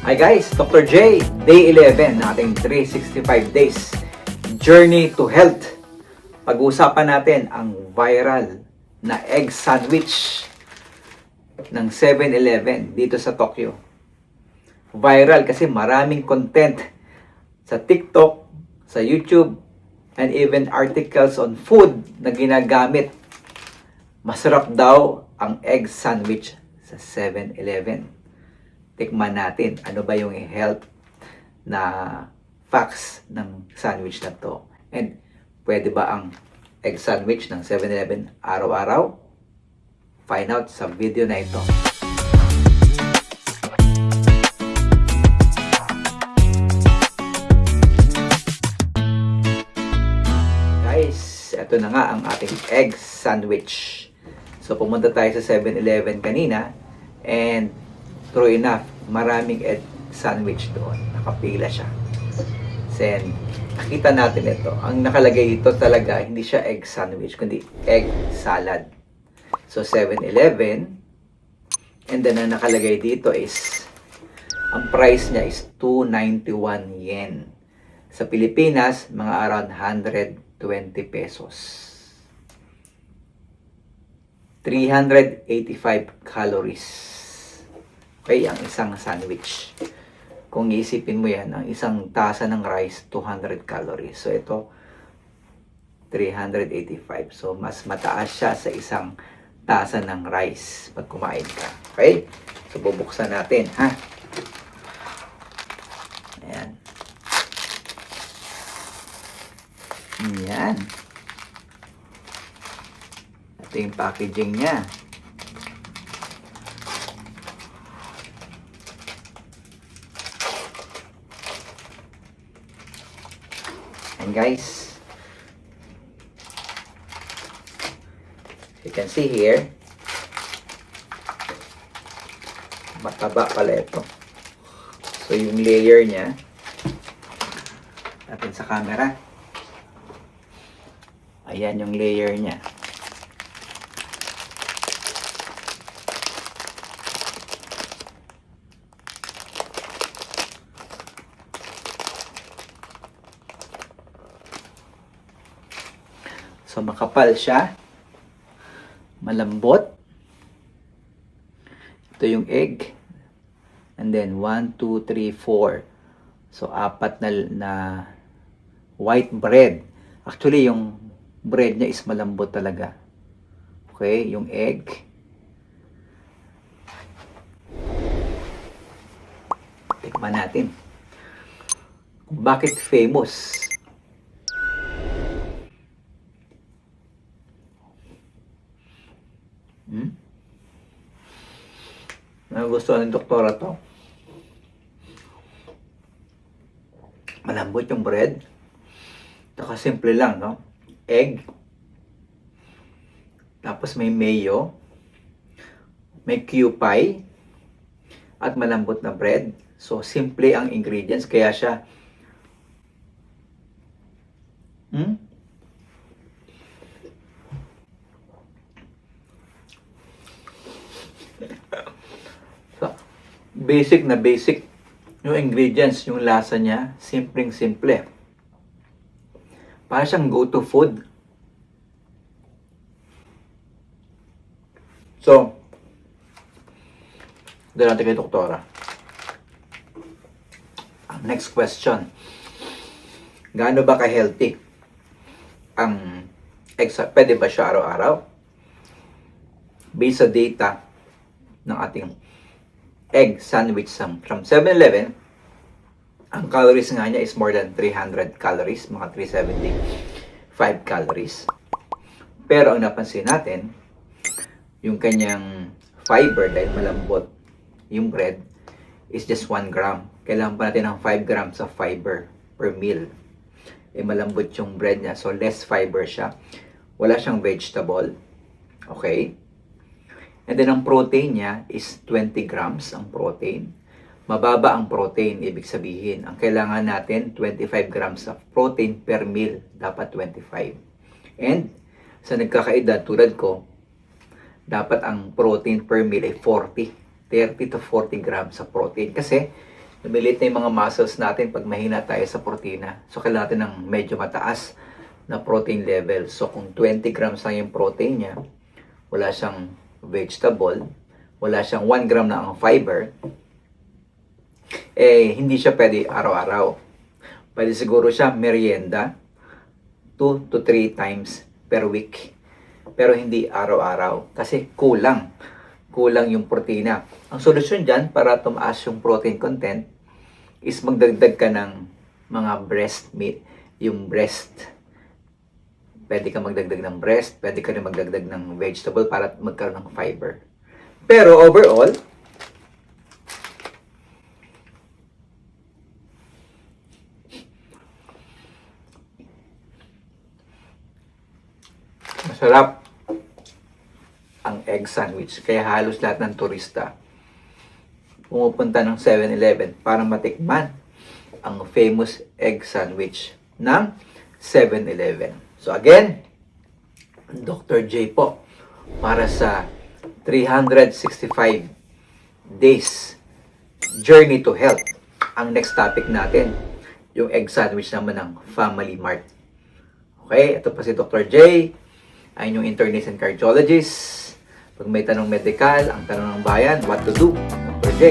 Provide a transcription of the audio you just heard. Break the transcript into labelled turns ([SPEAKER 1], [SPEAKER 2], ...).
[SPEAKER 1] Hi guys, Dr. J, Day 11 ng ating 365 Days Journey to Health. Pag-uusapan natin ang viral na egg sandwich ng 7-Eleven dito sa Tokyo. Viral kasi maraming content sa TikTok, sa YouTube, and even articles on food na ginagamit. Masarap daw ang egg sandwich sa 7-Eleven. Tikman natin ano ba yung health na facts ng sandwich na to. And pwede ba ang egg sandwich ng 7-Eleven araw-araw? Find out sa video na ito. Guys, ito na nga ang ating egg sandwich. So pumunta tayo sa 7-Eleven kanina and true enough, maraming egg sandwich doon. Nakapila siya. Then, nakita natin ito. Ang nakalagay dito talaga, hindi siya egg sandwich, kundi egg salad. So, 7-Eleven. And then, ang nakalagay dito is, ang price niya is 291 yen. Sa Pilipinas, mga around 120 pesos. 385 calories. Okay, ang isang sandwich. Kung iisipin mo yan, ang isang tasa ng rice, 200 calories. So, ito, 385. So, mas mataas siya sa isang tasa ng rice pag kumain ka. Okay? So, bubuksan natin, ha? Ayan. Ayan. Ito yung packaging niya. And guys, you can see here, mataba pala ito. So yung layer niya, natin sa camera. Ayan yung layer niya. So, makapal siya. Malambot. Ito yung egg. And then, 1, 2, 3, 4. So, 4 na white bread. Actually, yung bread niya is malambot talaga. Okay, yung egg. Tikman natin. Bakit famous? Nagustuhan ng doktora to. Malambot yung bread. Taka simple lang, no? Egg. Tapos may mayo. May kewpie. At malambot na bread. So, simple ang ingredients. Kaya siya basic na basic yung ingredients, yung lasa niya, simpleng-simple. Para siyang go-to food. So, doon natin kay doktora. Next question. Gaano ba ka-healthy ang pwede ba siya araw-araw? Based sa data ng ating egg sandwich from 7-Eleven, ang calories nga niya is more than 300 calories, mga 375 calories. Pero ang napansin natin, yung kanyang fiber, dahil malambot yung bread, is just 1 gram. Kailangan pa natin ng 5 grams of fiber per meal. Malambot yung bread niya, so less fiber siya. Wala siyang vegetable. Okay? And then, ang protein niya is 20 grams ang protein. Mababa ang protein, ibig sabihin. Ang kailangan natin, 25 grams of protein per meal. Dapat 25. And, sa nagkakaedad tulad ko, dapat ang protein per meal ay 30 to 40 grams of protein. Kasi, Lumilit na yung mga muscles natin pag mahina tayo sa protina. So, kailangan natin ng medyo mataas na protein level. So, kung 20 grams lang yung protein niya, wala siyang vegetable, wala siyang 1 gram na ang fiber, hindi siya pwede araw-araw. Pwede siguro siya merienda 2 to 3 times per week. Pero hindi araw-araw kasi kulang yung protina. Ang solusyon dyan para tumaas yung protein content is magdagdag ka ng mga breast meat, yung breast. Pwede ka magdagdag ng breast, pwede ka rin magdagdag ng vegetable para magkaroon ng fiber. Pero overall, masarap ang egg sandwich. Kaya halos lahat ng turista pumupunta ng 7-Eleven para matikman ang famous egg sandwich ng 7-Eleven. So again, Dr. J po para sa 365 days journey to health. Ang next topic natin, yung egg sandwich naman ng Family Mart. Okay, ito pa si Dr. J, ay yung internist and cardiologist. Pag may tanong medical, ang tanong ng bayan, what to do? Dr. J.